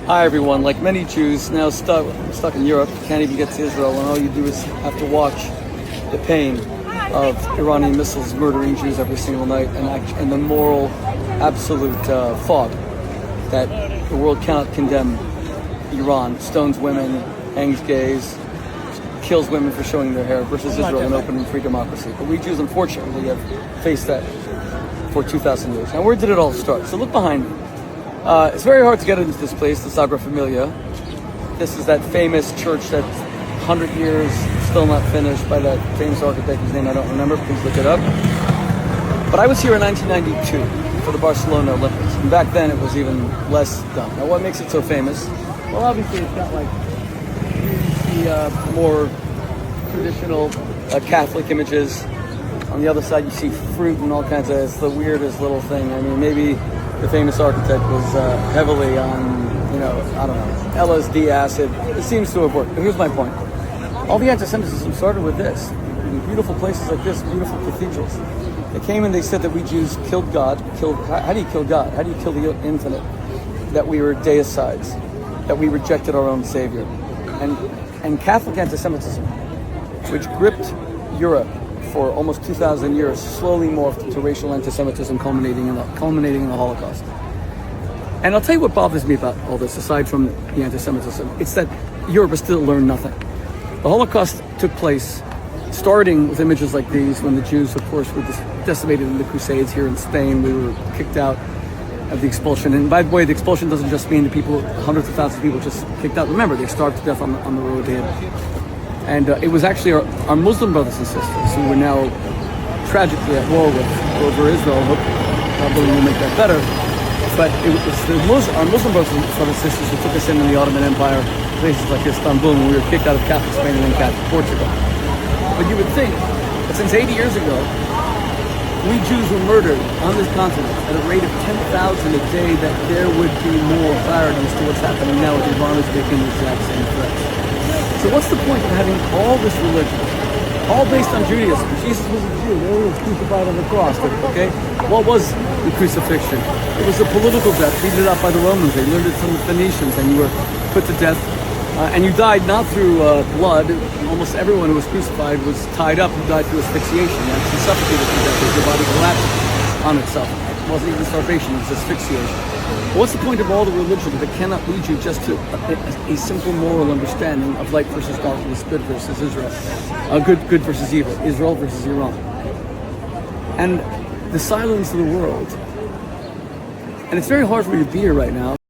Hi everyone. Like many Jews now stuck in Europe, can't even get to Israel, and all you do is have to watch the pain of Iranian missiles murdering Jews every single night, and the moral absolute fog that the world cannot condemn Iran. Stones women, hangs gays, kills women for showing their hair, versus Israel, an open and free democracy. But we Jews, unfortunately, have faced that for 2,000 years. Now, where did it all start? So look behind me. It's very hard to get into this place, the Sagra Familia. This is that famous church that's 100 years still not finished by that famous architect whose name I don't remember. Please look it up. But I was here in 1992 for the Barcelona Olympics, and back then it was even less done. Now, what makes it so famous? Well, obviously it's got like the more traditional Catholic images. On the other side, you see fruit and all kinds of. It's the weirdest little thing. I mean, maybe the famous architect was heavily on, I don't know, LSD acid. It seems to have worked. But here's my point. All the anti-Semitism started with this. In beautiful places like this, beautiful cathedrals. They came and they said that we Jews killed God. How do you kill God? How do you kill the infinite? That we were deicides. That we rejected our own Savior. And Catholic anti-Semitism, which gripped Europe for almost 2,000 years, slowly morphed into racial anti-Semitism, culminating in the Holocaust. And I'll tell you what bothers me about all this, aside from the anti-Semitism, it's that Europe has still learned nothing. The Holocaust took place starting with images like these, when the Jews, of course, were decimated in the Crusades here in Spain. We were kicked out of the expulsion. And by the way, the expulsion doesn't just mean the people, hundreds of thousands of people just kicked out. Remember, they starved to death on the road ahead. And it was actually our Muslim brothers and sisters who were now tragically at war with over Israel. Hope God willing will make that better. But it was our Muslim brothers and sisters who took us in the Ottoman Empire, places like Istanbul, when we were kicked out of Catholic Spain and then Catholic Portugal. But you would think that since 80 years ago, we Jews were murdered on this continent at a rate of 10,000 a day, that there would be more clarity as to what's happening now with Iran is making the exact same threats. So what's the point of having all this religion, all based on Judaism? Jesus was a Jew. They were crucified on the cross. Okay? What was the crucifixion? It was a political death, beaten up by the Romans. They learned it from the Phoenicians, and you were put to death. And you died not through blood. Almost everyone who was crucified was tied up and died through asphyxiation. You actually suffocated to death as your body collapsed on itself. It wasn't even starvation, it was asphyxiation. What's the point of all the religion if it cannot lead you just to a simple moral understanding of light versus darkness, good versus Israel, good versus evil, Israel versus Iran? And the silence of the world. And it's very hard for me to be here right now.